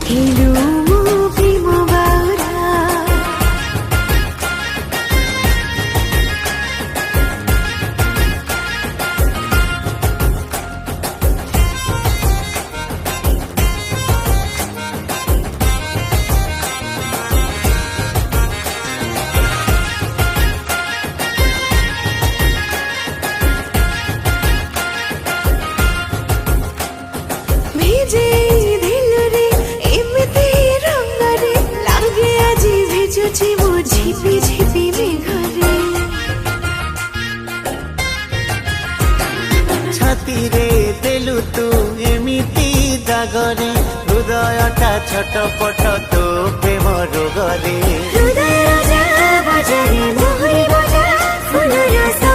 hello प्रेम बारा भेजे दिल रे एमती रंग रे लागे आजी भेजुची मो झिपी झिपी मेघरे छाती रे देलु तू एमिति दागरे हृदयटा छटपट तो प्रेम रोगरे हृदय राजा बजारे मोहरी बजा फुल रस